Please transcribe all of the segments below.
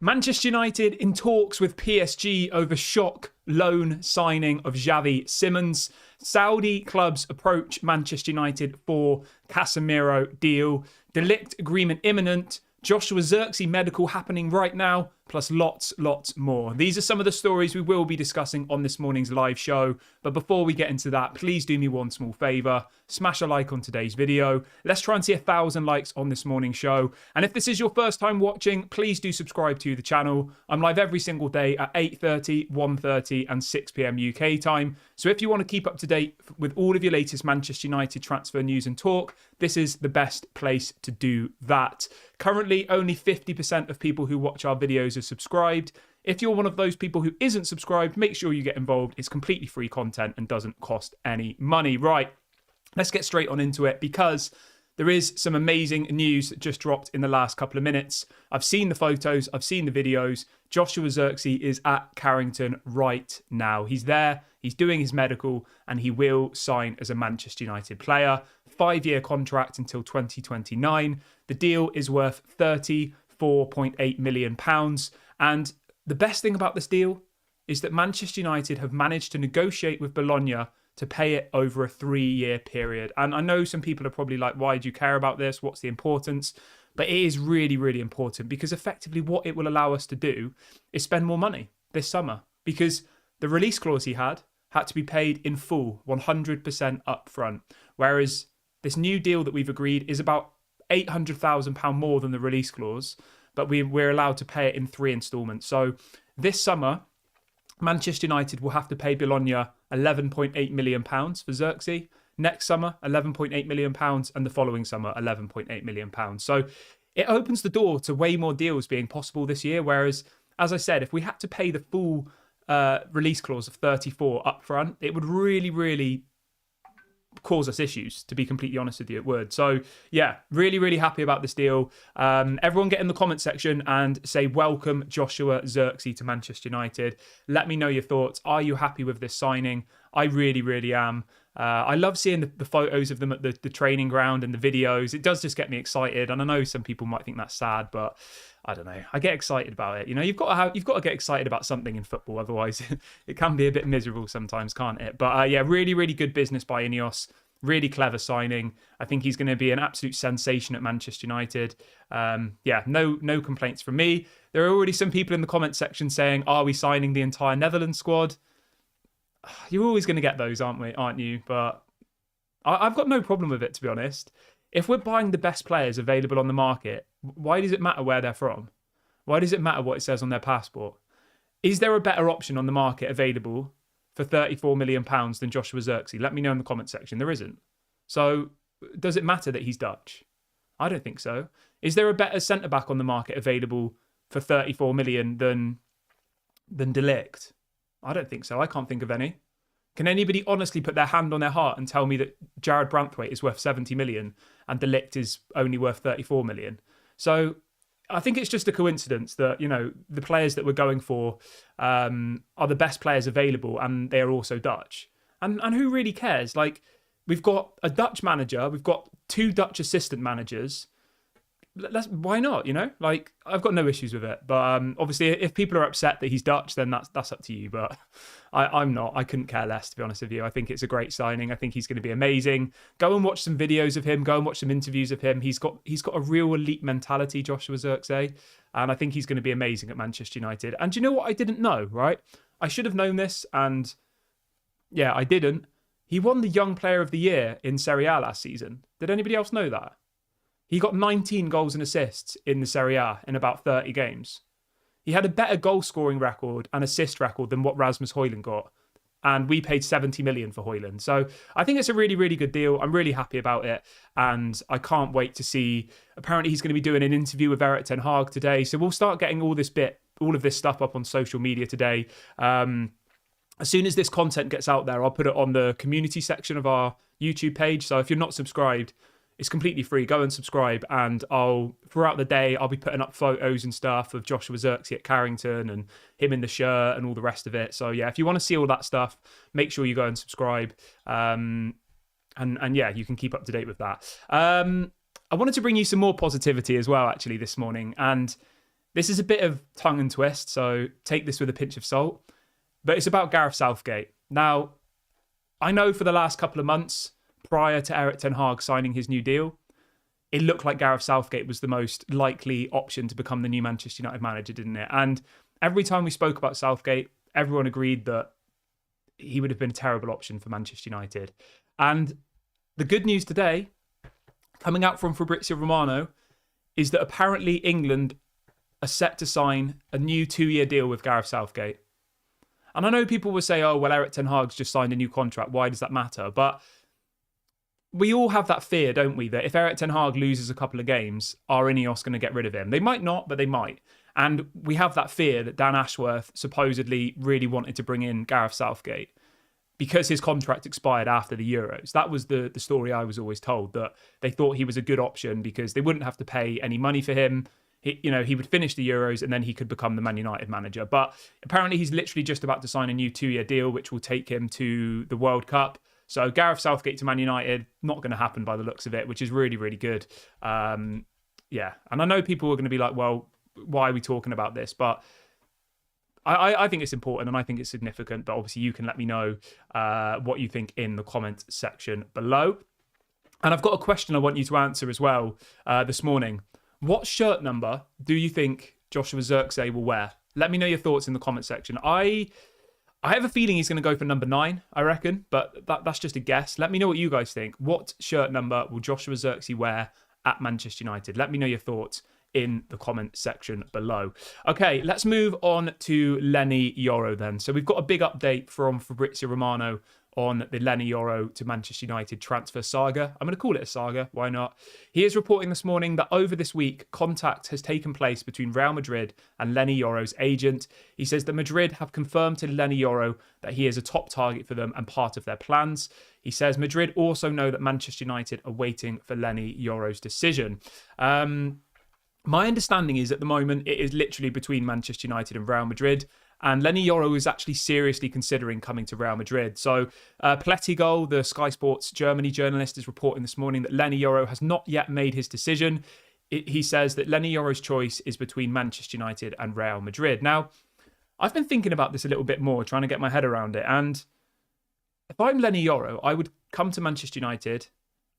Manchester United in talks with PSG over shock loan signing of Javi Simmons. Saudi clubs approach Manchester United for Casemiro deal. De Ligt agreement imminent. Joshua Zirkzee medical happening right now, plus lots more. These are some of the stories we will be discussing on this morning's live show. But before we get into that, please do me one small favour. Smash a like on today's video. Let's try and see 1,000 likes on this morning's show. And if this is your first time watching, please do subscribe to the channel. I'm live every single day at 8:30, 1:30 and 6 p.m. UK time. So if you want to keep up to date with all of your latest Manchester United transfer news and talk, this is the best place to do that. Currently, only 50% of people who watch our videos are subscribed. If you're one of those people who isn't subscribed, make sure you get involved. It's completely free content and doesn't cost any money. Right, let's get straight on into it because there is some amazing news that just dropped in the last couple of minutes. I've seen the photos, I've seen the videos. Joshua Zirkzee is at Carrington right now. He's there, he's doing his medical, and he will sign as a Manchester United player. 5-year contract until 2029. The deal is worth £34.8 million. And the best thing about this deal is that Manchester United have managed to negotiate with Bologna to pay it over a 3-year period. And I know some people are probably like, why do you care about this? What's the importance? But it is really, really important because effectively what it will allow us to do is spend more money this summer because the release clause he had to be paid in full, 100% upfront. Whereas this new deal that we've agreed is about £800,000 more than the release clause, but we're allowed to pay it in 3 instalments. So this summer, Manchester United will have to pay Bologna £11.8 million for Zirkzee. Next summer, £11.8 million, and the following summer, £11.8 million. So it opens the door to way more deals being possible this year. Whereas, as I said, if we had to pay the full release clause of 34 upfront, it would really, really cause us issues, to be completely honest with you. It would. So yeah, really, really happy about this deal. Everyone get in the comment section and say welcome Joshua Zirkzee to Manchester United. Let me know your thoughts. Are you happy with this signing? I really, really am. I love seeing the photos of them at the training ground and the videos. It does just get me excited. And I know some people might think that's sad, but I don't know. I get excited about it. You know, you've got to get excited about something in football. Otherwise, it can be a bit miserable sometimes, can't it? But yeah, really, really good business by Ineos. Really clever signing. I think he's going to be an absolute sensation at Manchester United. Yeah, no complaints from me. There are already some people in the comment section saying, "Are we signing the entire Netherlands squad?" You're always going to get those, aren't you? But I've got no problem with it, to be honest. If we're buying the best players available on the market, why does it matter where they're from? Why does it matter what it says on their passport? Is there a better option on the market available for £34 million than Joshua Zirkzee? Let me know in the comment section. There isn't. So does it matter that he's Dutch? I don't think so. Is there a better centre-back on the market available for 34 million than De Ligt? I don't think so. I can't think of any. Can anybody honestly put their hand on their heart and tell me that Jared Branthwaite is worth 70 million and De Ligt is only worth 34 million? So I think it's just a coincidence that, you know, the players that we're going for are the best players available and they are also Dutch. And who really cares? Like, we've got a Dutch manager, we've got 2 Dutch assistant managers. Why not, you know? Like, I've got no issues with it. But obviously, if people are upset that he's Dutch, then that's up to you. But I'm not. I couldn't care less, to be honest with you. I think it's a great signing. I think he's going to be amazing. Go and watch some videos of him. Go and watch some interviews of him. He's got a real elite mentality, Joshua Zirkzee. And I think he's going to be amazing at Manchester United. And do you know what I didn't know, right? I should have known this. And yeah, I didn't. He won the Young Player of the Year in Serie A last season. Did anybody else know that? He got 19 goals and assists in the Serie A in about 30 games. He had a better goal scoring record and assist record than what Rasmus Højlund got. And we paid 70 million for Højlund. So I think it's a really, really good deal. I'm really happy about it. And I can't wait to see. Apparently he's going to be doing an interview with Erik ten Hag today. So we'll start getting all of this stuff up on social media today. As soon as this content gets out there, I'll put it on the community section of our YouTube page. So if you're not subscribed, it's completely free. Go and subscribe, and throughout the day I'll be putting up photos and stuff of Joshua Zirkzee at Carrington and him in the shirt and all the rest of it. So yeah, if you want to see all that stuff, make sure you go and subscribe. And yeah, you can keep up to date with that. I wanted to bring you some more positivity as well, actually, this morning. And This is a bit of tongue and twist, so take this with a pinch of salt. But it's about Gareth Southgate. Now, I know for the last couple of months, prior to Erik ten Hag signing his new deal, it looked like Gareth Southgate was the most likely option to become the new Manchester United manager, didn't it? And every time we spoke about Southgate, everyone agreed that he would have been a terrible option for Manchester United. And the good news today, coming out from Fabrizio Romano, is that apparently England are set to sign a new 2-year deal with Gareth Southgate. And I know people will say, oh, well, Erik ten Hag's just signed a new contract. Why does that matter? But we all have that fear, don't we? That if Erik ten Hag loses a couple of games, are Ineos going to get rid of him? They might not, but they might. And we have that fear that Dan Ashworth supposedly really wanted to bring in Gareth Southgate because his contract expired after the Euros. That was the story I was always told, that they thought he was a good option because they wouldn't have to pay any money for him. He would finish the Euros and then he could become the Man United manager. But apparently he's literally just about to sign a new 2-year deal, which will take him to the World Cup. So Gareth Southgate to Man United, not going to happen by the looks of it, which is really, really good. And I know people are going to be like, well, why are we talking about this? But I think it's important and I think it's significant. But obviously you can let me know what you think in the comment section below. And I've got a question I want you to answer as well this morning. What shirt number do you think Joshua Zirkzee will wear? Let me know your thoughts in the comment section. I have a feeling he's going to go for number 9, I reckon, but that's just a guess. Let me know what you guys think. What shirt number will Joshua Zirkzee wear at Manchester United? Let me know your thoughts in the comment section below. Okay, let's move on to Leny Yoro then. So we've got a big update from Fabrizio Romano on the Leny Yoro to Manchester United transfer saga. I'm going to call it a saga, why not? He is reporting this morning that over this week, contact has taken place between Real Madrid and Leny Yoro's agent. He says that Madrid have confirmed to Leny Yoro that he is a top target for them and part of their plans. He says Madrid also know that Manchester United are waiting for Leny Yoro's decision. My understanding is at the moment, it is literally between Manchester United and Real Madrid. And Leny Yoro is actually seriously considering coming to Real Madrid. So Plettigol, the Sky Sports Germany journalist, is reporting this morning that Leny Yoro has not yet made his decision. He says that Leny Yoro's choice is between Manchester United and Real Madrid. Now, I've been thinking about this a little bit more, trying to get my head around it. And if I'm Leny Yoro, I would come to Manchester United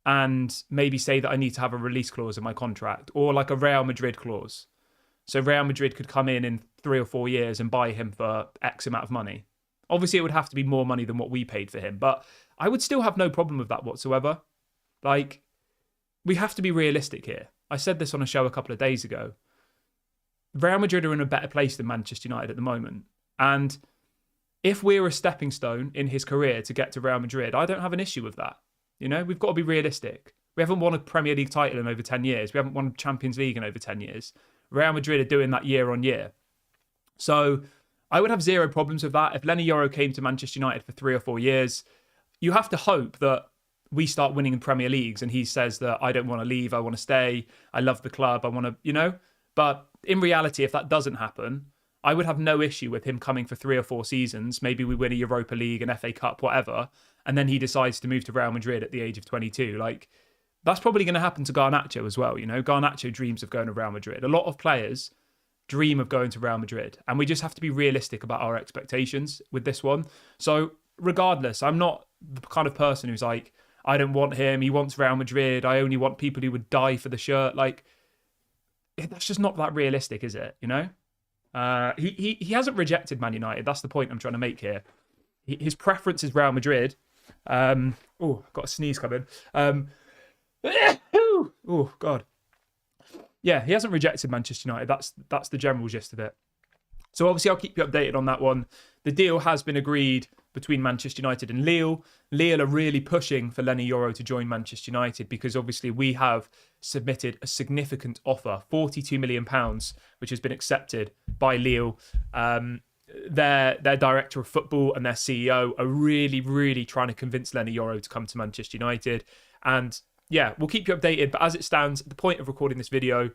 and maybe say that I need to have a release clause in my contract or like a Real Madrid clause. So Real Madrid could come in 3 or 4 years and buy him for X amount of money. Obviously, it would have to be more money than what we paid for him, but I would still have no problem with that whatsoever. Like, we have to be realistic here. I said this on a show a couple of days ago. Real Madrid are in a better place than Manchester United at the moment. And if we're a stepping stone in his career to get to Real Madrid, I don't have an issue with that. You know, we've got to be realistic. We haven't won a Premier League title in over 10 years. We haven't won Champions League in over 10 years. Real Madrid are doing that year on year. So I would have zero problems with that. If Leny Yoro came to Manchester United for 3 or 4 years, you have to hope that we start winning in Premier Leagues and he says that I don't want to leave, I want to stay, I love the club, I want to, you know. But in reality, if that doesn't happen, I would have no issue with him coming for 3 or 4 seasons. Maybe we win a Europa League, an FA Cup, whatever. And then he decides to move to Real Madrid at the age of 22. Like, that's probably going to happen to Garnacho as well. You know, Garnacho dreams of going to Real Madrid. A lot of players dream of going to Real Madrid. And we just have to be realistic about our expectations with this one. So regardless, I'm not the kind of person who's like, I don't want him. He wants Real Madrid. I only want people who would die for the shirt. Like, that's just not that realistic, is it? You know? He hasn't rejected Man United. That's the point I'm trying to make here. His preference is Real Madrid. Oh, got a sneeze coming. Oh, God. Yeah, he hasn't rejected Manchester United. That's the general gist of it. So obviously I'll keep you updated on that one. The deal has been agreed between Manchester United and Lille. Lille are really pushing for Leny Yoro to join Manchester United because obviously we have submitted a significant offer, £42 million, which has been accepted by Lille. Their director of football and their CEO are really, really trying to convince Leny Yoro to come to Manchester United. And yeah, we'll keep you updated. But as it stands, at the point of recording this video,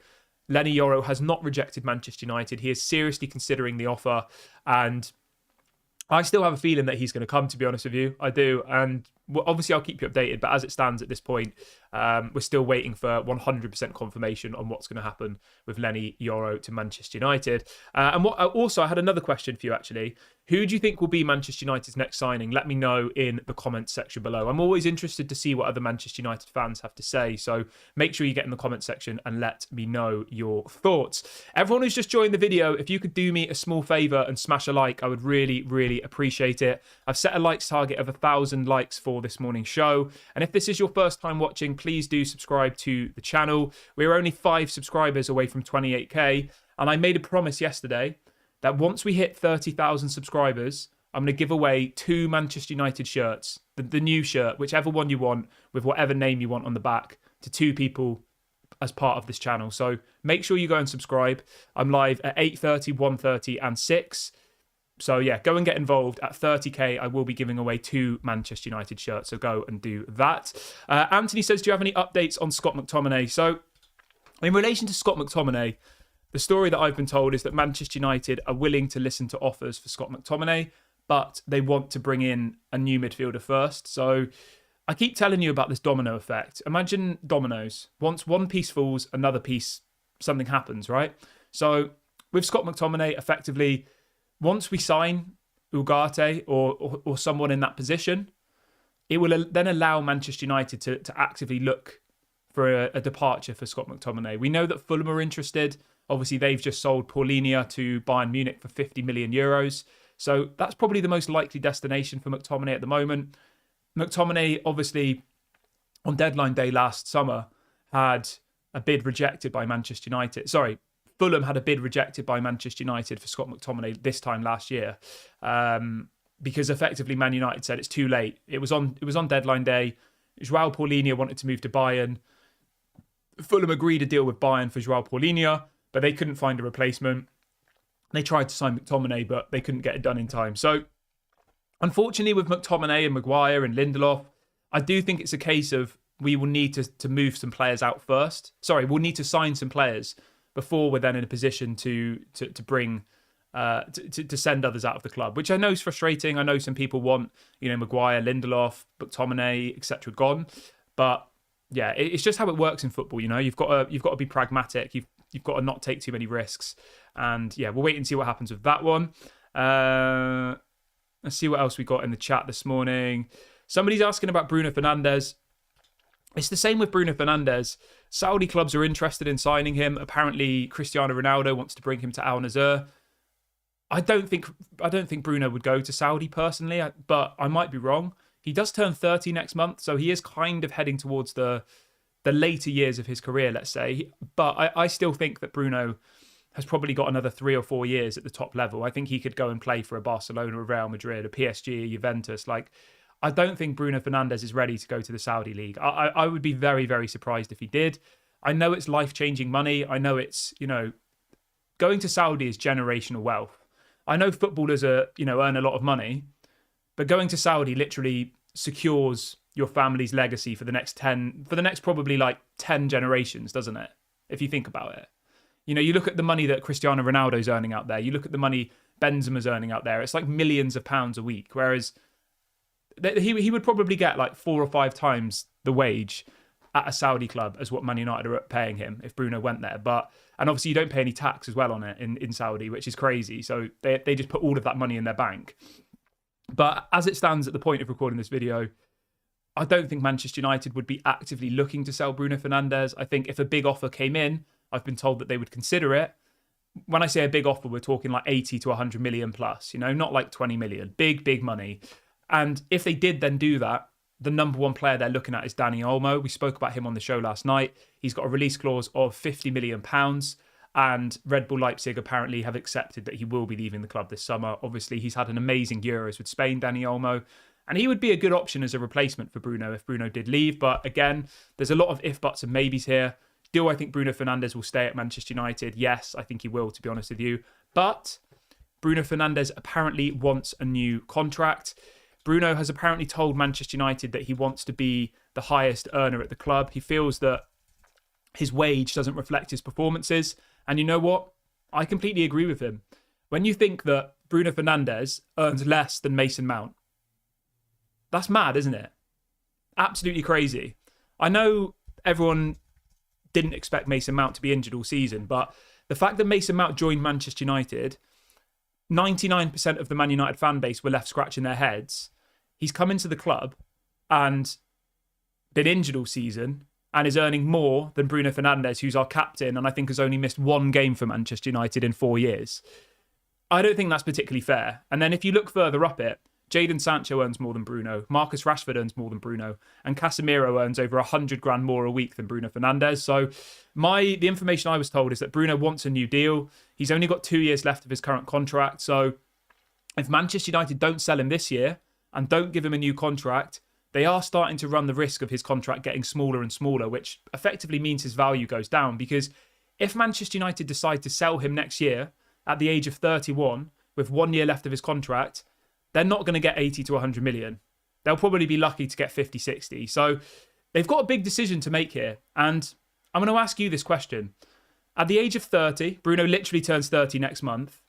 Leny Yoro has not rejected Manchester United. He is seriously considering the offer. And I still have a feeling that he's going to come, to be honest with you. I do. And well, obviously I'll keep you updated, but as it stands at this point, we're still waiting for 100% confirmation on what's going to happen with Leny Yoro to Manchester United. And what also, I had another question for you actually. Who do you think will be Manchester United's next signing? Let me know in the comments section below. I'm always interested to see what other Manchester United fans have to say, so make sure you get in the comment section and let me know your thoughts. Everyone who's just joined the video, if you could do me a small favour and smash a like, I would really, really appreciate it. I've set a likes target of 1,000 likes for this morning's show, and if this is your first time watching, please do subscribe to the channel. We're only 5 subscribers away from 28k, and I made a promise yesterday that once we hit 30,000 subscribers, I'm going to give away 2 Manchester United shirts, the new shirt, whichever one you want, with whatever name you want on the back, to 2 people as part of this channel. So make sure you go and subscribe. I'm live at 8:30, 1:30 and 6. So yeah, go and get involved. At 30k, I will be giving away 2 Manchester United shirts. So go and do that. Anthony says, do you have any updates on Scott McTominay? So in relation to Scott McTominay, the story that I've been told is that Manchester United are willing to listen to offers for Scott McTominay, but they want to bring in a new midfielder first. So I keep telling you about this domino effect. Imagine dominoes. Once one piece falls, another piece, something happens, right? So with Scott McTominay, effectively, once we sign Ugarte or someone in that position, it will then allow Manchester United to actively look for a departure for Scott McTominay. We know that Fulham are interested. Obviously, they've just sold Paulinho to Bayern Munich for 50 million euros. So that's probably the most likely destination for McTominay at the moment. McTominay, obviously, on deadline day last summer, had a bid rejected by Manchester United. Sorry, Fulham had a bid rejected by Manchester United for Scott McTominay this time last year. Because effectively Man United said it's too late. It was on deadline day. João Paulinho wanted to move to Bayern. Fulham agreed a deal with Bayern for João Paulinho, but they couldn't find a replacement. They tried to sign McTominay, but they couldn't get it done in time. So, unfortunately, with McTominay and Maguire and Lindelof, I do think it's a case of we will need to move some players out first. Sorry, we'll need to sign some players before we're then in a position to bring to send others out of the club, which I know is frustrating. I know some people want, Maguire, Lindelof, McTominay, etc. gone, but yeah, it's just how it works in football. You've got to be pragmatic. You've got to not take too many risks. And yeah, we'll wait and see what happens with that one. Let's see what else we got in the chat this morning. Somebody's asking about Bruno Fernandes. It's the same with Bruno Fernandes. Saudi clubs are interested in signing him. Apparently, Cristiano Ronaldo wants to bring him to Al Nassr. I don't think Bruno would go to Saudi personally, but I might be wrong. He does turn 30 next month, so he is kind of heading towards the later years of his career, let's say. But I still think that Bruno has probably got another 3 or 4 years at the top level. I think he could go and play for a Barcelona, a Real Madrid, a PSG, a Juventus. I don't think Bruno Fernandes is ready to go to the Saudi league. I would be very, very surprised if he did. I know it's life-changing money. I know it's, going to Saudi is generational wealth. I know footballers earn a lot of money, but going to Saudi literally secures your family's legacy for the next probably 10 generations, doesn't it? If you think about it. You look at the money that Cristiano Ronaldo's earning out there. You look at the money Benzema's earning out there. It's like millions of pounds a week. Whereas he would probably get 4 or 5 times the wage at a Saudi club as what Man United are paying him if Bruno went there. And obviously you don't pay any tax as well on it in Saudi, which is crazy. So they just put all of that money in their bank. But as it stands at the point of recording this video, I don't think Manchester United would be actively looking to sell Bruno Fernandes. I think if a big offer came in, I've been told that they would consider it. When I say a big offer, we're talking 80 to 100 million plus, not 20 million. Big money. And if they did then do that, the number one player they're looking at is Dani Olmo. We spoke about him on the show last night. He's got a release clause of £50 million. And Red Bull Leipzig apparently have accepted that he will be leaving the club this summer. Obviously, he's had an amazing Euros with Spain, Dani Olmo. And he would be a good option as a replacement for Bruno if Bruno did leave. But again, there's a lot of if, buts and maybes here. Do I think Bruno Fernandes will stay at Manchester United? Yes, I think he will, to be honest with you. But Bruno Fernandes apparently wants a new contract. Bruno has apparently told Manchester United that he wants to be the highest earner at the club. He feels that his wage doesn't reflect his performances. And you know what? I completely agree with him. When you think that Bruno Fernandes earns less than Mason Mount, that's mad, isn't it? absolutely crazy. I know everyone didn't expect Mason Mount to be injured all season, but the fact that Mason Mount joined Manchester United, 99% of the Man United fan base were left scratching their heads. He's come into the club and been injured all season and is earning more than Bruno Fernandes, who's our captain, and I think has only missed one game for Manchester United in 4 years. I don't think that's particularly fair. And then if you look further up it, Jadon Sancho earns more than Bruno, Marcus Rashford earns more than Bruno, and Casemiro earns over 100 grand more a week than Bruno Fernandes. So the information I was told is that Bruno wants a new deal. He's only got 2 years left of his current contract. So if Manchester United don't sell him this year and don't give him a new contract, they are starting to run the risk of his contract getting smaller and smaller, which effectively means his value goes down. Because if Manchester United decide to sell him next year at the age of 31 with 1 year left of his contract, they're not going to get 80 to 100 million. They'll probably be lucky to get 50, 60. So they've got a big decision to make here. And I'm going to ask you this question. At the age of 30, Bruno literally turns 30 next month.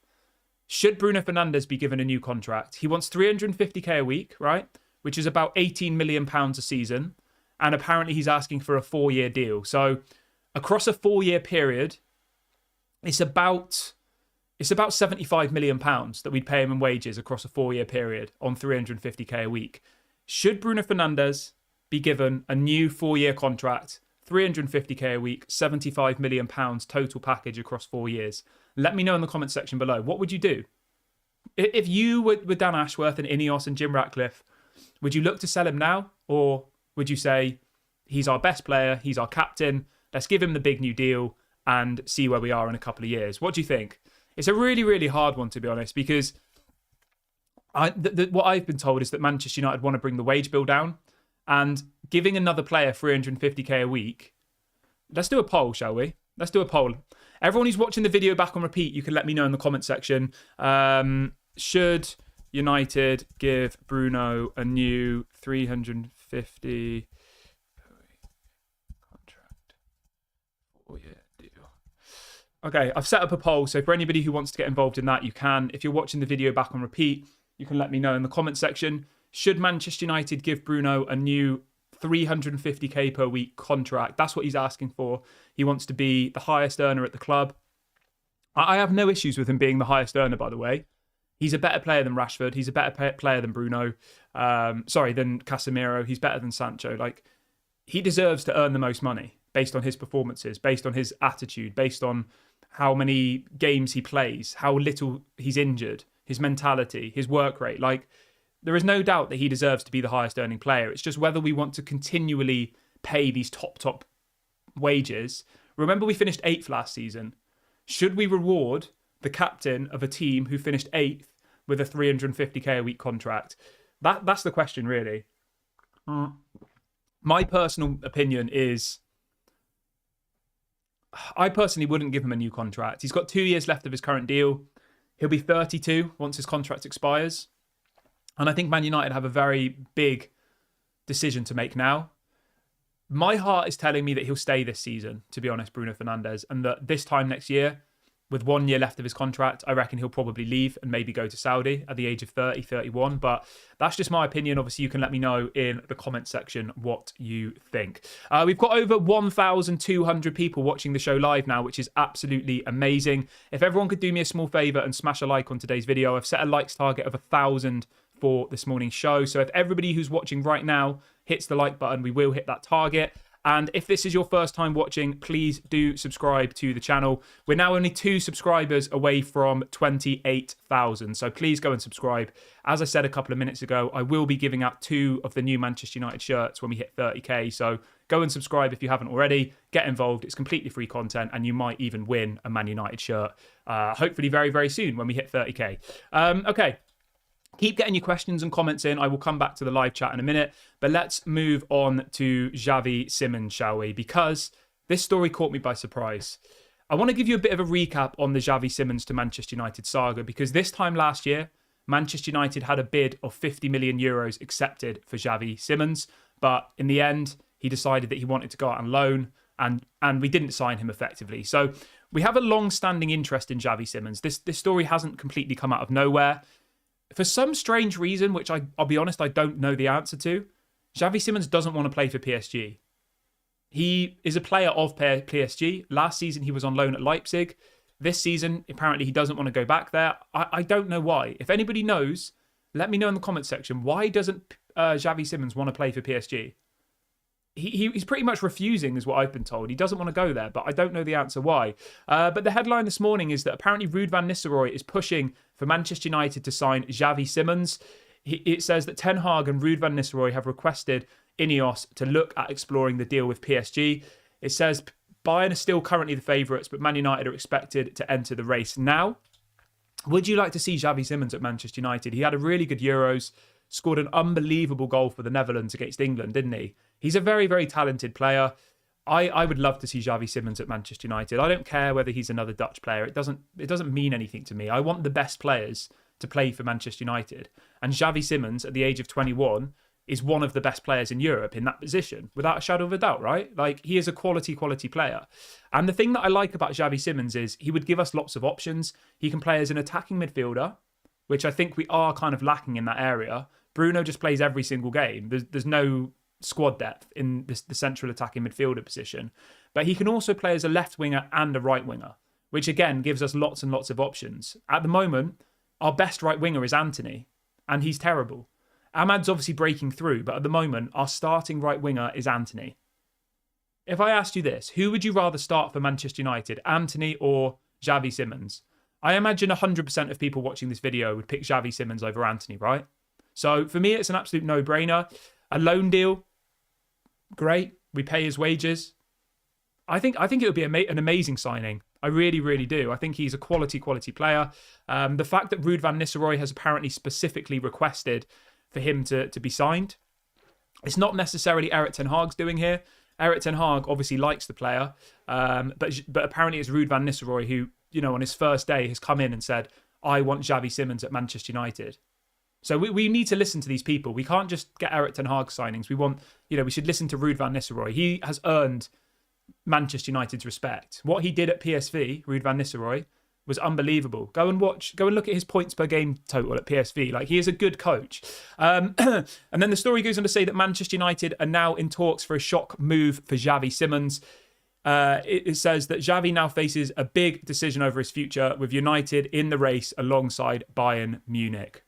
Should Bruno Fernandes be given a new contract? He wants 350k a week, right? Which is about £18 million a season. And apparently he's asking for a 4-year deal. So across a 4-year period, it's about £75 million that we'd pay him in wages across a 4-year period on 350k a week. Should Bruno Fernandes be given a new 4-year contract, 350k a week, £75 million total package across 4 years? Let me know in the comment section below. What would you do? If you were Dan Ashworth and Ineos and Jim Ratcliffe, would you look to sell him now? Or would you say, he's our best player, he's our captain, let's give him the big new deal and see where we are in a couple of years? What do you think? It's a really, really hard one, to be honest, because what I've been told is that Manchester United want to bring the wage bill down, and giving another player 350k a week. Let's do a poll, shall we? Let's do a poll. Everyone who's watching the video back on repeat, you can let me know in the comment section. Should United give Bruno a new 350 contract 4-year deal? Okay, I've set up a poll, so for anybody who wants to get involved in that, you can. If you're watching the video back on repeat, you can let me know in the comment section. Should Manchester United give Bruno a new 350k per week contract? That's what he's asking for. He wants to be the highest earner at the club. I have no issues with him being the highest earner, by the way. He's a better player than Rashford. He's a better player than Bruno. Than Casemiro. He's better than Sancho. Like, he deserves to earn the most money based on his performances, based on his attitude, based on how many games he plays, how little he's injured, his mentality, his work rate. Like, there is no doubt that he deserves to be the highest earning player. It's just whether we want to continually pay these top wages. Remember, we finished 8th last season. Should we reward the captain of a team who finished 8th with a 350k a week contract? That's the question, really. My personal opinion is, I personally wouldn't give him a new contract. He's got 2 years left of his current deal. He'll be 32 once his contract expires. And I think Man United have a very big decision to make now. My heart is telling me that he'll stay this season, to be honest, Bruno Fernandes. And that this time next year, with 1 year left of his contract, I reckon he'll probably leave and maybe go to Saudi at the age of 30, 31. But that's just my opinion. Obviously, you can let me know in the comment section what you think. We've got over 1,200 people watching the show live now, which is absolutely amazing. If everyone could do me a small favour and smash a like on today's video, I've set a likes target of 1,000 for this morning's show. So if everybody who's watching right now hits the like button, we will hit that target. And if this is your first time watching, please do subscribe to the channel. We're now only 2 subscribers away from 28,000. So please go and subscribe. As I said a couple of minutes ago, I will be giving out 2 of the new Manchester United shirts when we hit 30k. So go and subscribe if you haven't already. Get involved. It's completely free content, and you might even win a Man United shirt. Hopefully very, very soon when we hit 30k. Okay. Keep getting your questions and comments in. I will come back to the live chat in a minute. But let's move on to Javi Simmons, shall we? Because this story caught me by surprise. I want to give you a bit of a recap on the Javi Simmons to Manchester United saga, because this time last year, Manchester United had a bid of 50 million euros accepted for Javi Simmons. But in the end, he decided that he wanted to go out on loan, and we didn't sign him effectively. So we have a long-standing interest in Javi Simmons. This story hasn't completely come out of nowhere. For some strange reason, which I'll be honest, I don't know the answer to, Xavi Simmons doesn't want to play for PSG. He is a player of PSG. Last season, he was on loan at Leipzig. This season, apparently, he doesn't want to go back there. I don't know why. If anybody knows, let me know in the comments section. Why doesn't Xavi Simmons want to play for PSG? He's pretty much refusing, is what I've been told. He doesn't want to go there, but I don't know the answer why. But the headline this morning is that apparently Ruud van Nistelrooy is pushing for Manchester United to sign Xavi Simmons. It says that Ten Hag and Ruud van Nistelrooy have requested Ineos to look at exploring the deal with PSG. It says Bayern are still currently the favourites, but Man United are expected to enter the race now. Would you like to see Xavi Simmons at Manchester United? He had a really good Euros, scored an unbelievable goal for the Netherlands against England, didn't he? He's a very, very talented player. I would love to see Xavi Simmons at Manchester United. I don't care whether he's another Dutch player. It doesn't mean anything to me. I want the best players to play for Manchester United. And Xavi Simmons, at the age of 21, is one of the best players in Europe in that position, without a shadow of a doubt, right? Like, he is a quality player. And the thing that I like about Xavi Simmons is he would give us lots of options. He can play as an attacking midfielder, which I think we are kind of lacking in that area. Bruno just plays every single game. There's no squad depth in the central attacking midfielder position. But he can also play as a left winger and a right winger, which again gives us lots and lots of options. At the moment, our best right winger is Antony, and he's terrible. Ahmad's obviously breaking through, but at the moment, our starting right winger is Antony. If I asked you this, who would you rather start for Manchester United, Antony or Xavi Simmons? I imagine 100% of people watching this video would pick Xavi Simmons over Antony, right? So for me, it's an absolute no-brainer. A loan deal, great. We pay his wages. I think it would be an amazing signing. I really, really do. I think he's a quality player. The fact that Ruud van Nistelrooy has apparently specifically requested for him to be signed, it's not necessarily Erik ten Hag's doing here. Erik ten Hag obviously likes the player, but apparently it's Ruud van Nistelrooy who, on his first day has come in and said, I want Xavi Simmons at Manchester United. So we need to listen to these people. We can't just get Erik ten Hag signings. We should listen to Ruud van Nistelrooy. He has earned Manchester United's respect. What he did at PSV, Ruud van Nistelrooy, was unbelievable. Go and look at his points per game total at PSV. Like, he is a good coach. And then the story goes on to say that Manchester United are now in talks for a shock move for Xavi Simmons. It says that Xavi now faces a big decision over his future, with United in the race alongside Bayern Munich.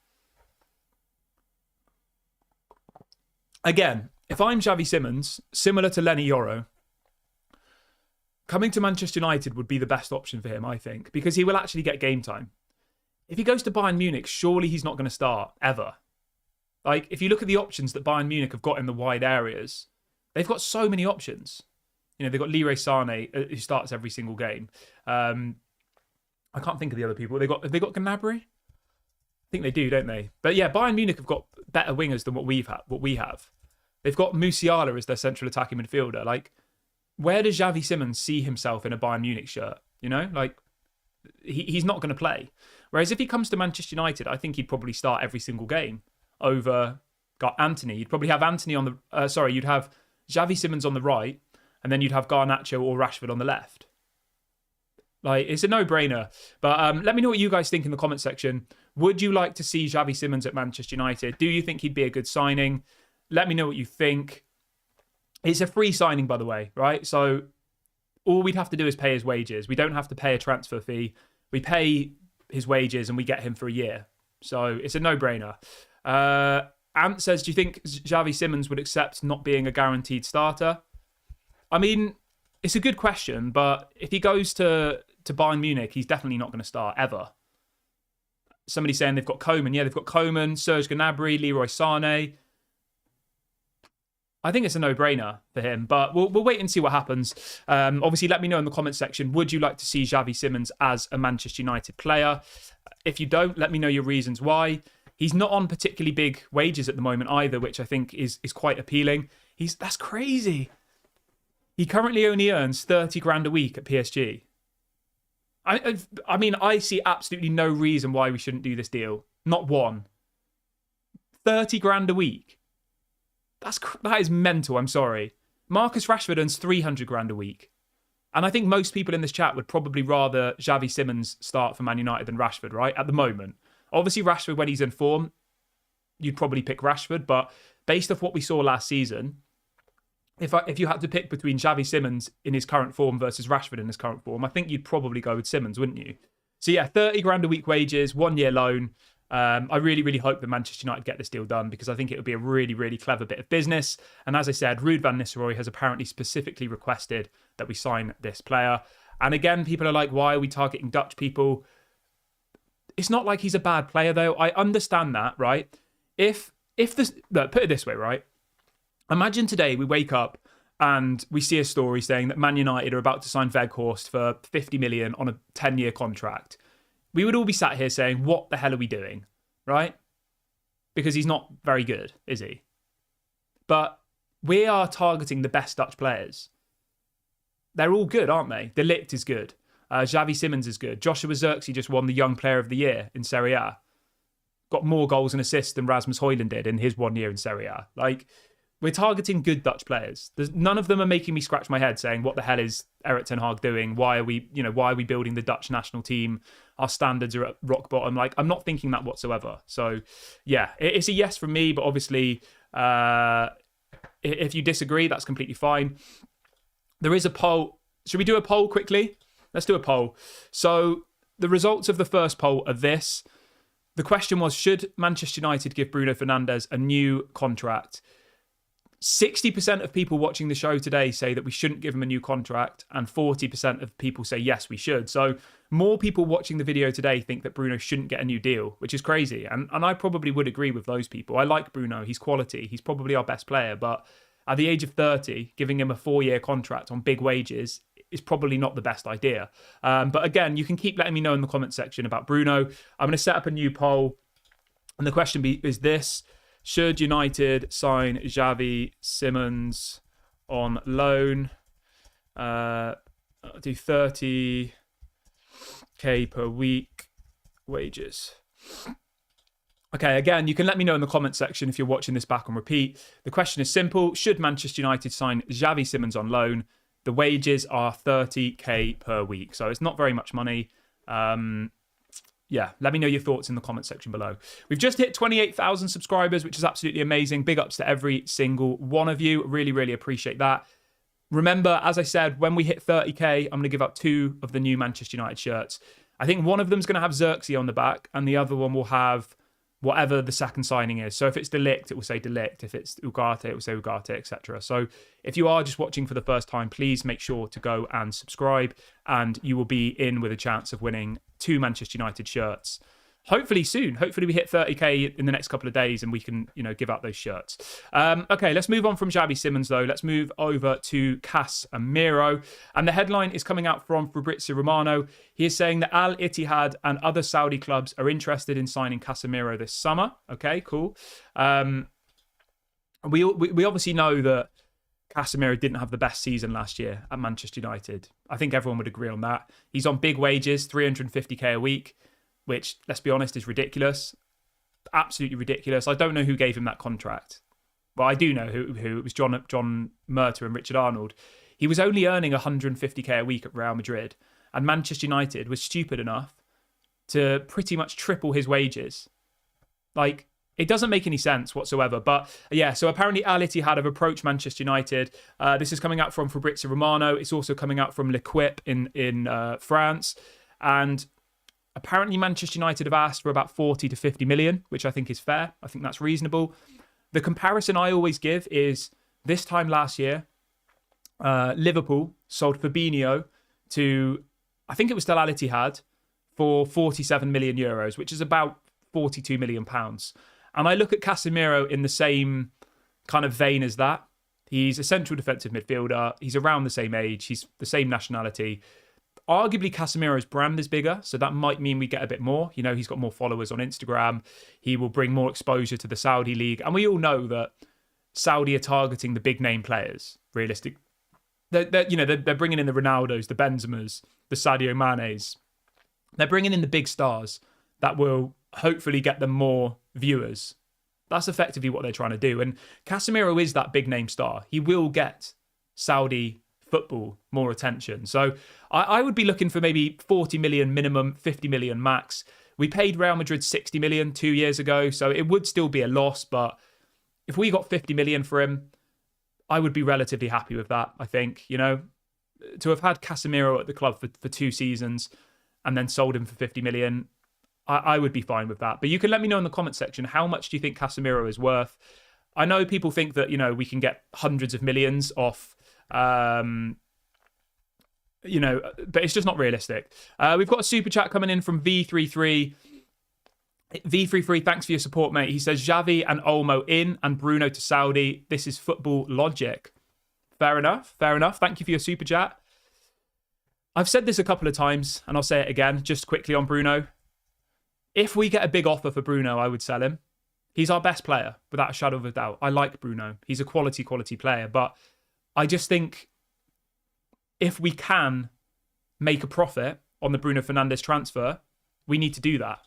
Again, if I'm Xavi Simmons, similar to Leny Yoro, coming to Manchester United would be the best option for him, I think, because he will actually get game time. If he goes to Bayern Munich, surely he's not going to start, ever. Like, if you look at the options that Bayern Munich have got in the wide areas, they've got so many options. They've got Leroy Sané, who starts every single game. I can't think of the other people. Have they got Gnabry? I think they do, don't they? But yeah, Bayern Munich have got better wingers than what we have. They've got Musiala as their central attacking midfielder. Like, where does Xavi Simmons see himself in a Bayern Munich shirt? Like, he's not going to play. Whereas if he comes to Manchester United, I think he'd probably start every single game over Antony. You'd probably have Antony on the... you'd have Xavi Simmons on the right, and then you'd have Garnacho or Rashford on the left. Like, it's a no-brainer. But let me know what you guys think in the comment section. Would you like to see Xavi Simmons at Manchester United? Do you think he'd be a good signing? Let me know what you think. It's a free signing, by the way, right? So all we'd have to do is pay his wages. We don't have to pay a transfer fee. We pay his wages and we get him for a year. So it's a no-brainer. Ant says, do you think Xavi Simmons would accept not being a guaranteed starter? I mean, it's a good question, but if he goes to Bayern Munich, he's definitely not going to start, ever. Somebody's saying they've got Coman. Yeah, they've got Coman, Serge Gnabry, Leroy Sané. I think it's a no-brainer for him, but we'll wait and see what happens. Obviously, let me know in the comments section, would you like to see Xavi Simmons as a Manchester United player? If you don't, let me know your reasons why. He's not on particularly big wages at the moment either, which I think is quite appealing. That's crazy. He currently only earns 30 grand a week at PSG. I mean, I see absolutely no reason why we shouldn't do this deal. Not one. 30 grand a week. That is mental, I'm sorry. Marcus Rashford earns 300 grand a week. And I think most people in this chat would probably rather Xavi Simmons start for Man United than Rashford, right? At the moment. Obviously, Rashford, when he's in form, you'd probably pick Rashford. But based off what we saw last season, if you had to pick between Javi Simmons in his current form versus Rashford in his current form, I think you'd probably go with Simmons, wouldn't you? So yeah, 30 grand a week wages, 1 year loan. I really, really hope that Manchester United get this deal done because I think it would be a really, really clever bit of business. And as I said, Ruud van Nistelrooy has apparently specifically requested that we sign this player. And again, people are like, why are we targeting Dutch people? It's not like he's a bad player, though. I understand that, right? If this, look, put it this way, right? Imagine today we wake up and we see a story saying that Man United are about to sign Weghorst for 50 million on a 10-year contract. We would all be sat here saying, what the hell are we doing, right? Because he's not very good, is he? But we are targeting the best Dutch players. They're all good, aren't they? De Ligt is good. Xavi Simmons is good. Joshua Zirkzee just won the Young Player of the Year in Serie A. Got more goals and assists than Rasmus Højlund did in his 1 year in Serie A. Like, we're targeting good Dutch players. None of them are making me scratch my head saying, what the hell is Erik ten Hag doing? Why are we building the Dutch national team? Our standards are at rock bottom. Like, I'm not thinking that whatsoever. So, yeah, it's a yes from me. But obviously, if you disagree, that's completely fine. There is a poll. Should we do a poll quickly? Let's do a poll. So the results of the first poll are this. The question was, should Manchester United give Bruno Fernandes a new contract? 60% of people watching the show today say that we shouldn't give him a new contract, and 40% of people say yes, we should. So more people watching the video today think that Bruno shouldn't get a new deal, which is crazy. And I probably would agree with those people. I like Bruno. He's quality. He's probably our best player. But at the age of 30, giving him a 4-year contract on big wages is probably not the best idea. But again, you can keep letting me know in the comment section about Bruno. I'm going to set up a new poll. And the question is this. Should United sign Javi Simmons on loan? Do 30k per week wages. Okay, again, you can let me know in the comment section if you're watching this back on repeat. The question is simple. Should Manchester United sign Javi Simmons on loan? The wages are 30k per week. So it's not very much money. Yeah, let me know your thoughts in the comment section below. We've just hit 28,000 subscribers, which is absolutely amazing. Big ups to every single one of you. Really, really appreciate that. Remember, as I said, when we hit 30k, I'm going to give out 2 of the new Manchester United shirts. I think one of them's going to have Zirkzee on the back, and the other one will have whatever the second signing is. So if it's De Ligt, it will say De Ligt. If it's Ugarte, it will say Ugarte, etc. So if you are just watching for the first time, please make sure to go and subscribe, and you will be in with a chance of winning 2 Manchester United shirts. Hopefully soon. Hopefully we hit 30k in the next couple of days and we can, give out those shirts. Okay, let's move on from Javi Simmons though. Let's move over to Casemiro. And the headline is coming out from Fabrizio Romano. He is saying that Al Ittihad and other Saudi clubs are interested in signing Casemiro this summer. Okay, cool. We obviously know that Casemiro didn't have the best season last year at Manchester United. I think everyone would agree on that. He's on big wages, 350k a week, which, let's be honest, is ridiculous. Absolutely ridiculous. I don't know who gave him that contract. Well, I do know who. It was John Murta and Richard Arnold. He was only earning 150k a week at Real Madrid, and Manchester United was stupid enough to pretty much triple his wages. Like, it doesn't make any sense whatsoever. But yeah, so apparently Al Ittihad have approached Manchester United. This is coming out from Fabrizio Romano. It's also coming out from L'Equipe in France. And apparently Manchester United have asked for about 40 to 50 million, which I think is fair. I think that's reasonable. The comparison I always give is this time last year, Liverpool sold Fabinho to, I think it was still Al Ittihad, for 47 million euros, which is about 42 million pounds. And I look at Casemiro in the same kind of vein as that. He's a central defensive midfielder. He's around the same age. He's the same nationality. Arguably, Casemiro's brand is bigger, so that might mean we get a bit more. He's got more followers on Instagram. He will bring more exposure to the Saudi league. And we all know that Saudi are targeting the big name players, realistic. They're bringing in the Ronaldos, the Benzemas, the Sadio Manes. They're bringing in the big stars that will hopefully get them more viewers. That's effectively what they're trying to do. And Casemiro is that big name star. He will get Saudi football more attention. So I would be looking for maybe 40 million minimum, 50 million max. We paid Real Madrid 60 million 2 years ago, so it would still be a loss, but if we got 50 million for him, I would be relatively happy with that, I think. You know, to have had Casemiro at the club for 2 seasons and then sold him for 50 million, I would be fine with that. But you can let me know in the comment section, how much do you think Casemiro is worth? I know people think that, you know, we can get hundreds of millions off, you know, but it's just not realistic. We've got a super chat coming in from V33. V33, thanks for your support, mate. He says, Xavi and Olmo in and Bruno to Saudi. This is football logic. Fair enough. Fair enough. Thank you for your super chat. I've said this a couple of times, and I'll say it again, just quickly on Bruno. If we get a big offer for Bruno, I would sell him. He's our best player, without a shadow of a doubt. I like Bruno. He's a quality player. But I just think if we can make a profit on the Bruno Fernandes transfer, we need to do that,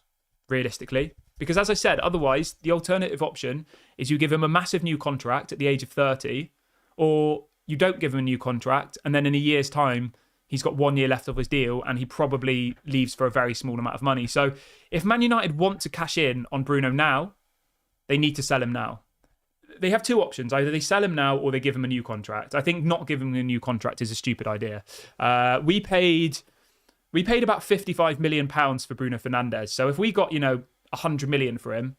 realistically. Because as I said, otherwise, the alternative option is you give him a massive new contract at the age of 30, or you don't give him a new contract, and then in a year's time, he's got 1 year left of his deal, and he probably leaves for a very small amount of money. So if Man United want to cash in on Bruno now, they need to sell him now. They have 2 options. Either they sell him now or they give him a new contract. I think not giving him a new contract is a stupid idea. We paid about £55 million for Bruno Fernandes. So if we got, you know, 100 million for him,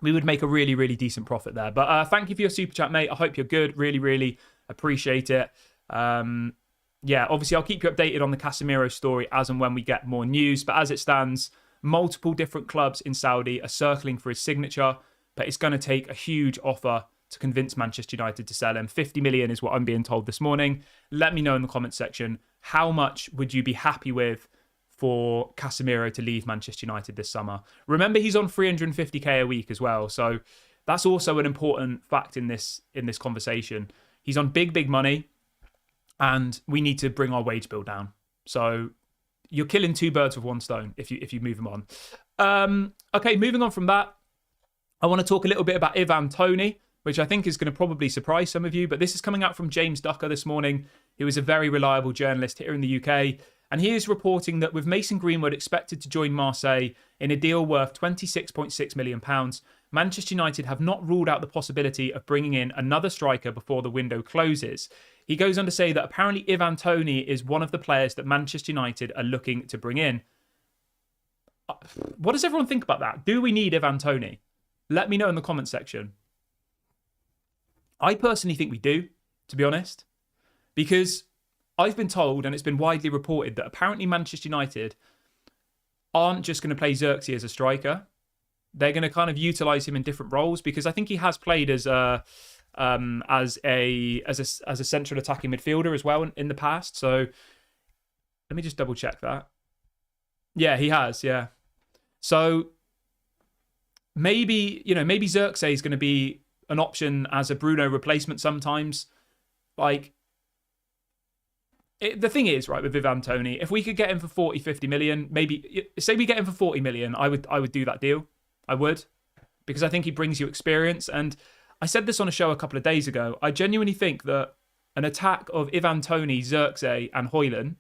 we would make a really, really decent profit there. But thank you for your super chat, mate. I hope you're good. Really, really appreciate it. Yeah, obviously I'll keep you updated on the Casemiro story as and when we get more news. But as it stands, multiple different clubs in Saudi are circling for his signature. But it's going to take a huge offer to convince Manchester United to sell him. 50 million is what I'm being told this morning. Let me know in the comments section, how much would you be happy with for Casemiro to leave Manchester United this summer? Remember, he's on 350k a week as well. So that's also an important fact in this conversation. He's on big money, and we need to bring our wage bill down. So you're killing 2 birds with 1 stone if you move him on. Okay, moving on from that, I want to talk a little bit about Ivan Toney, which I think is going to probably surprise some of you. But this is coming out from James Ducker this morning, who is a very reliable journalist here in the UK. And he is reporting that with Mason Greenwood expected to join Marseille in a deal worth £26.6 million, Manchester United have not ruled out the possibility of bringing in another striker before the window closes. He goes on to say that apparently Ivan Toney is one of the players that Manchester United are looking to bring in. What does everyone think about that? Do we need Ivan Toney? Let me know in the comment section. I personally think we do, to be honest, because I've been told, and it's been widely reported, that apparently Manchester United aren't just going to play Zirkzee as a striker. They're going to kind of utilise him in different roles, because I think he has played as a central attacking midfielder as well in the past. So let me just double check that. Yeah, he has. Yeah. So maybe Zirkzee is going to be an option as a Bruno replacement sometimes. Like, the thing is, right, with Ivan Toney, if we could get him for 40, 50 million, maybe, say we get him for 40 million, I would do that deal. I would. Because I think he brings you experience. And I said this on a show a couple of days ago. I genuinely think that an attack of Ivan Toney, Zirkzee and Højlund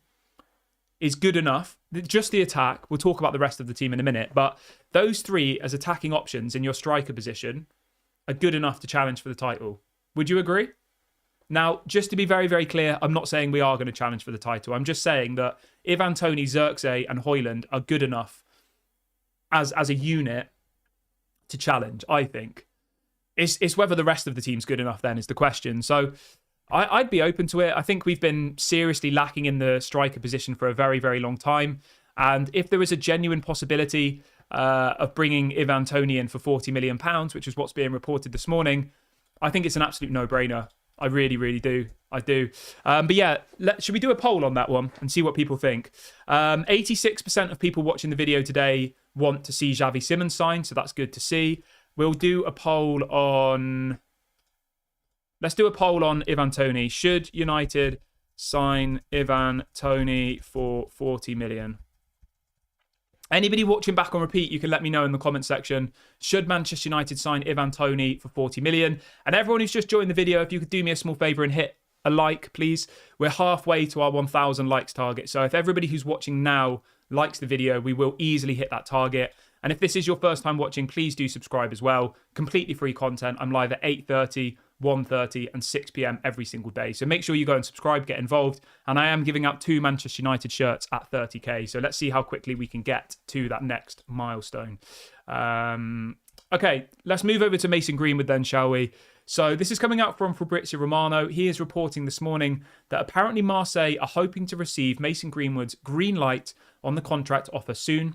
is good enough. Just the attack. We'll talk about the rest of the team in a minute. But those 3 as attacking options in your striker position are good enough to challenge for the title. Would you agree? Now, just to be very, very clear, I'm not saying we are going to challenge for the title. I'm just saying that Ivan Toney, Zirkzee and Højlund are good enough as a unit to challenge, I think. It's whether the rest of the team's good enough then is the question. So I'd be open to it. I think we've been seriously lacking in the striker position for a very, very long time. And if there is a genuine possibility of bringing Ivan Toney in for £40 million, which is what's being reported this morning, I think it's an absolute no-brainer. I really, really do. I do. But yeah, should we do a poll on that one and see what people think? 86% of people watching the video today want to see Javi Simmons sign, so that's good to see. We'll do a poll on... Let's do a poll on Ivan Toney. Should United sign Ivan Toney for 40 million? Anybody watching back on repeat, you can let me know in the comment section. Should Manchester United sign Ivan Toney for 40 million? And everyone who's just joined the video, if you could do me a small favour and hit a like, please. We're halfway to our 1,000 likes target. So if everybody who's watching now likes the video, we will easily hit that target. And if this is your first time watching, please do subscribe as well. Completely free content. I'm live at 8:30, 1:30 and 6 p.m. every single day. So make sure you go and subscribe, get involved. And I am giving out 2 Manchester United shirts at 30k. So let's see how quickly we can get to that next milestone. Okay, let's move over to Mason Greenwood then, shall we? So this is coming out from Fabrizio Romano. He is reporting this morning that apparently Marseille are hoping to receive Mason Greenwood's green light on the contract offer soon.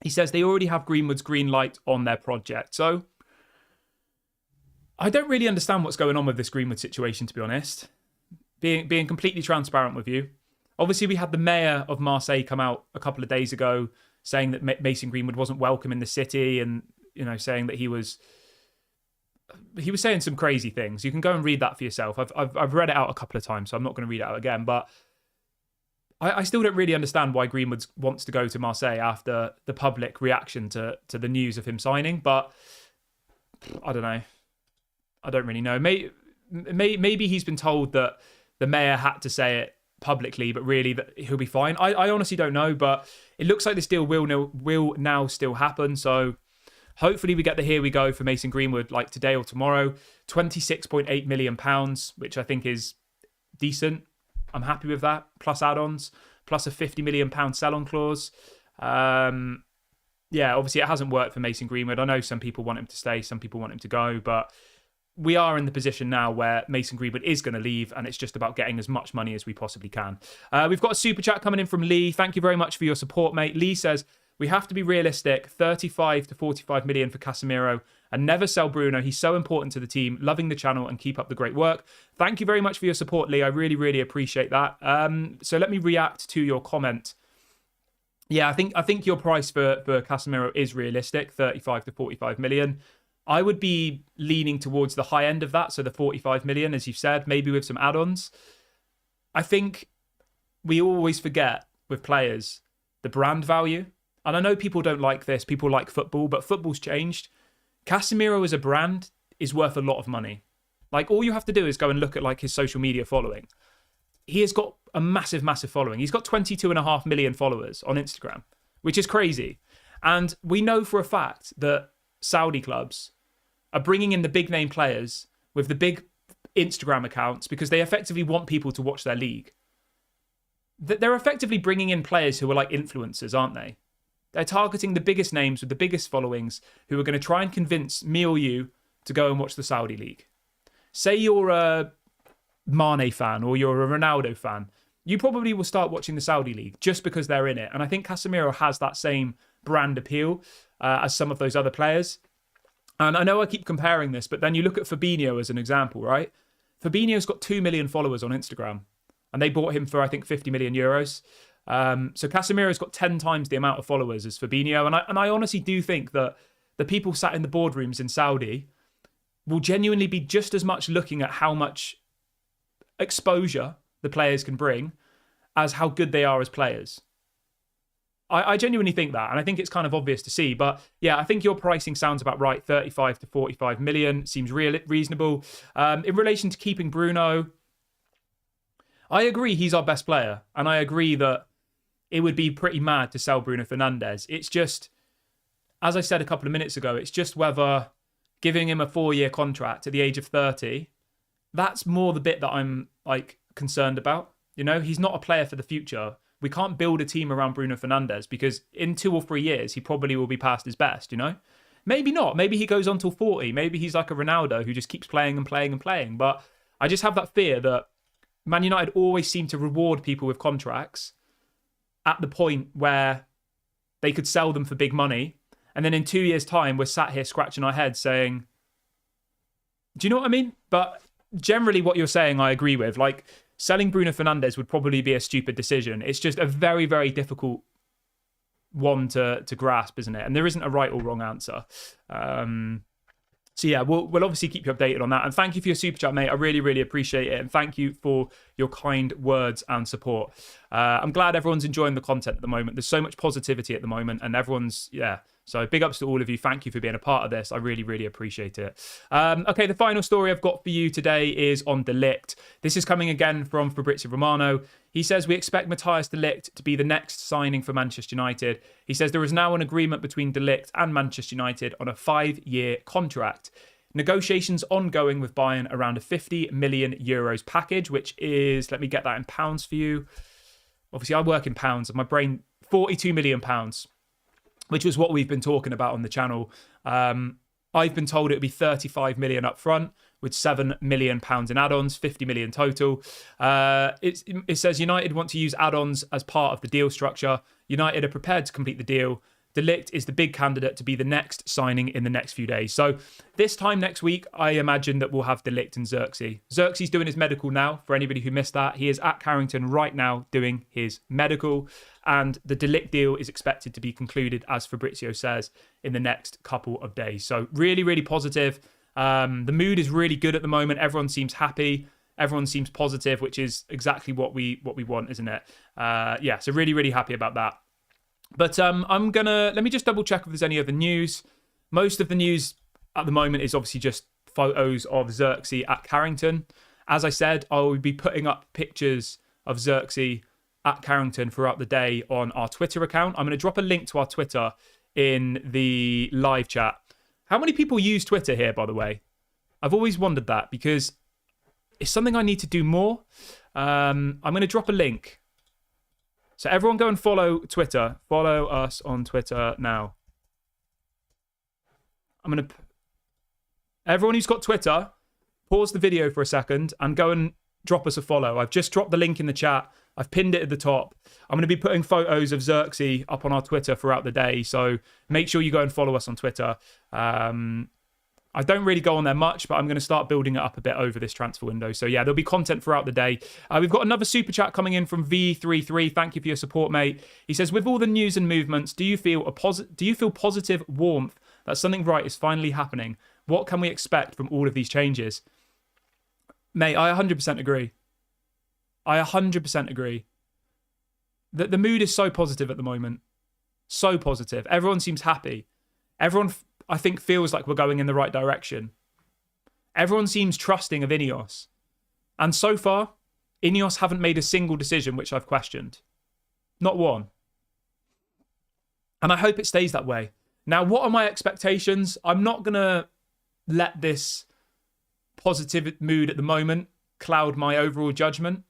He says they already have Greenwood's green light on their project. So I don't really understand what's going on with this Greenwood situation, to be honest. Being completely transparent with you. Obviously, we had the mayor of Marseille come out a couple of days ago saying that Mason Greenwood wasn't welcome in the city and, saying that he was saying some crazy things. You can go and read that for yourself. I've read it out a couple of times, so I'm not going to read it out again. But I still don't really understand why Greenwood wants to go to Marseille after the public reaction to the news of him signing. But I don't know. I don't really know. Maybe he's been told that the mayor had to say it publicly, but really that he'll be fine. I honestly don't know, but it looks like this deal will now still happen. So hopefully we get the here we go for Mason Greenwood like today or tomorrow. £26.8 million, which I think is decent. I'm happy with that. Plus add-ons, plus a £50 million sell-on clause. Obviously it hasn't worked for Mason Greenwood. I know some people want him to stay, some people want him to go, but we are in the position now where Mason Greenwood is going to leave, and it's just about getting as much money as we possibly can. We've got a super chat coming in from Lee. Thank you very much for your support, mate. Lee says, we have to be realistic, 35 to 45 million for Casemiro, and never sell Bruno. He's so important to the team. Loving the channel and keep up the great work. Thank you very much for your support, Lee. I really, really appreciate that. So let me react to your comment. Yeah, I think your price for Casemiro is realistic, 35 to 45 million. I would be leaning towards the high end of that, so the 45 million, as you've said, maybe with some add-ons. I think we always forget with players the brand value. And I know people don't like this, people like football, but football's changed. Casemiro as a brand is worth a lot of money. Like, all you have to do is go and look at like his social media following. He has got a massive, massive following. He's got 22.5 million followers on Instagram, which is crazy. And we know for a fact that Saudi clubs are bringing in the big name players with the big Instagram accounts because they effectively want people to watch their league. They're effectively bringing in players who are like influencers, aren't they? They're targeting the biggest names with the biggest followings who are going to try and convince me or you to go and watch the Saudi league. Say you're a Mane fan or you're a Ronaldo fan. You probably will start watching the Saudi league just because they're in it. And I think Casemiro has that same brand appeal as some of those other players. And I know I keep comparing this, but then you look at Fabinho as an example, right? Fabinho's got 2 million followers on Instagram, and they bought him for, I think, 50 million euros. So Casemiro's got 10 times the amount of followers as Fabinho. And I honestly do think that the people sat in the boardrooms in Saudi will genuinely be just as much looking at how much exposure the players can bring as how good they are as players. I genuinely think that, and I think it's kind of obvious to see. But yeah, I think your pricing sounds about right. 35 to 45 million seems reasonable. In relation to keeping Bruno, I agree he's our best player, and I agree that it would be pretty mad to sell Bruno Fernandes. It's just, as I said a couple of minutes ago, it's just whether giving him a 4-year contract at the age of 30, that's more the bit that I'm like concerned about. He's not a player for the future. We can't build a team around Bruno Fernandes because in 2 or 3 years, he probably will be past his best, Maybe not. Maybe he goes on till 40. Maybe he's like a Ronaldo who just keeps playing and playing and playing. But I just have that fear that Man United always seem to reward people with contracts at the point where they could sell them for big money. And then in 2 years' time, we're sat here scratching our heads saying, do you know what I mean? But generally what you're saying, I agree with. Like, selling Bruno Fernandes would probably be a stupid decision. It's just a very, very difficult one to grasp, isn't it? And there isn't a right or wrong answer. So yeah, we'll obviously keep you updated on that. And thank you for your super chat, mate. I really, really appreciate it. And thank you for your kind words and support. I'm glad everyone's enjoying the content at the moment. There's so much positivity at the moment, and everyone's, So big ups to all of you. Thank you for being a part of this. I really, really appreciate it. Okay, the final story I've got for you today is on De Ligt. This is coming again from Fabrizio Romano. He says, we expect Matthias De Ligt to be the next signing for Manchester United. He says there is now an agreement between De Ligt and Manchester United on a 5-year contract. Negotiations ongoing with Bayern around a 50 million euros package, which is, let me get that in pounds for you. Obviously, I work in pounds. My brain, 42 million pounds, which was what we've been talking about on the channel. I've been told it would be 35 million up front with 7 million pounds in add-ons, 50 million total. It says United want to use add-ons as part of the deal structure. United are prepared to complete the deal. De Ligt is the big candidate to be the next signing in the next few days. So this time next week, I imagine that we'll have De Ligt and Zirkzee. Zirkzee's doing his medical now, for anybody who missed that. He is at Carrington right now doing his medical. And the De Ligt deal is expected to be concluded, as Fabrizio says, in the next couple of days. So really, really positive. The mood is really good at the moment. Everyone seems happy. Everyone seems positive, which is exactly what we want, isn't it? So really, really happy about that. But let me just double check if there's any other news. Most of the news at the moment is obviously just photos of Zirkzee at Carrington. As I said, I will be putting up pictures of Zirkzee at Carrington throughout the day on our Twitter account. I'm going to drop a link to our Twitter in the live chat. How many people use Twitter here, by the way? I've always wondered that because it's something I need to do more. I'm going to drop a link. So everyone go and follow Twitter. Follow us on Twitter now. Everyone who's got Twitter, pause the video for a second and go and drop us a follow. I've just dropped the link in the chat. I've pinned it at the top. I'm going to be putting photos of Zirkzee up on our Twitter throughout the day. So make sure you go and follow us on Twitter. I don't really go on there much, but I'm going to start building it up a bit over this transfer window. So yeah, there'll be content throughout the day. We've got another super chat coming in from V33. Thank you for your support, mate. He says, with all the news and movements, do you feel positive warmth that something right is finally happening? What can we expect from all of these changes? Mate, I 100% agree. I 100% agree. The mood is so positive at the moment. So positive. Everyone seems happy. Everyone, I think, feels like we're going in the right direction. Everyone seems trusting of Ineos. And so far, Ineos haven't made a single decision which I've questioned. Not one. And I hope it stays that way. Now, what are my expectations? I'm not going to let this positive mood at the moment cloud my overall judgment.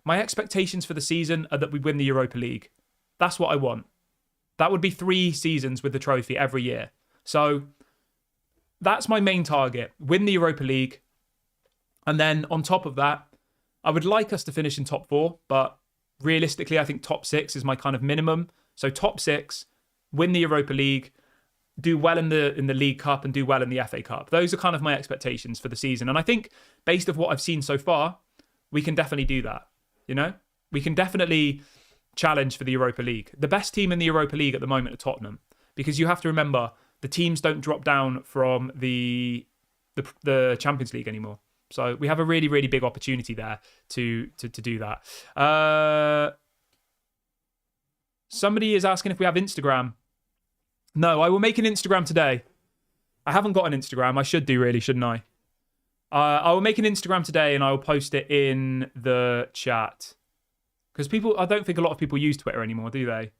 My expectations for the season are that we win the Europa League. That's what I want. That would be 3 seasons with the trophy every year. So that's my main target. Win the Europa League. And then on top of that, I would like us to finish in top 4. But realistically, I think top 6 is my kind of minimum. So top 6, win the Europa League, do well in the League Cup and do well in the FA Cup. Those are kind of my expectations for the season. And I think based on what I've seen so far, we can definitely do that. You know, we can definitely challenge for the Europa League. The best team in the Europa League at the moment are Tottenham, because you have to remember the teams don't drop down from the Champions League anymore. So we have a really, really big opportunity there to do that. Somebody is asking if we have Instagram. No, I will make an Instagram today. I haven't got an Instagram. I should do, really, shouldn't I? I will make an Instagram today and I will post it in the chat. Because I don't think a lot of people use Twitter anymore, do they?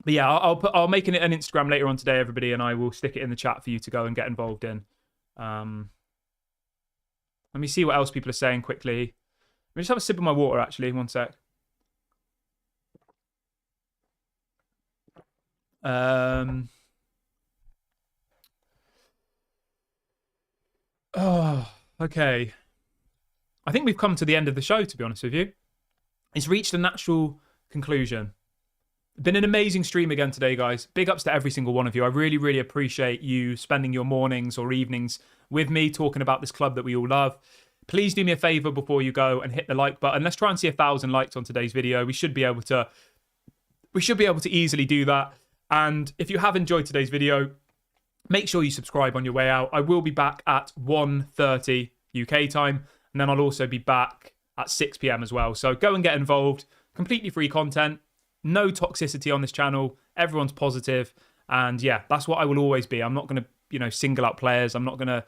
But yeah, I'll make an Instagram later on today, everybody, and I will stick it in the chat for you to go and get involved in. Let me see what else people are saying quickly. Let me just have a sip of my water, actually. One sec. Oh, okay. I think we've come to the end of the show, to be honest with you. It's reached a natural conclusion. Been an amazing stream again today, guys. Big ups to every single one of you. I really, really appreciate you spending your mornings or evenings with me talking about this club that we all love. Please do me a favour before you go and hit the like button. Let's try and see 1,000 likes on today's video. We should be able to easily do that. And if you have enjoyed today's video, make sure you subscribe on your way out. I will be back at 1:30 UK time, and then I'll also be back at 6 p.m. as well. So go and get involved. Completely free content. No toxicity on this channel. Everyone's positive. And yeah, that's what I will always be. I'm not going to, single out players. I'm not going to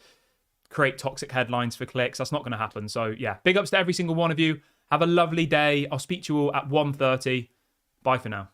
create toxic headlines for clicks. That's not going to happen. So yeah, big ups to every single one of you. Have a lovely day. I'll speak to you all at 1:30. Bye for now.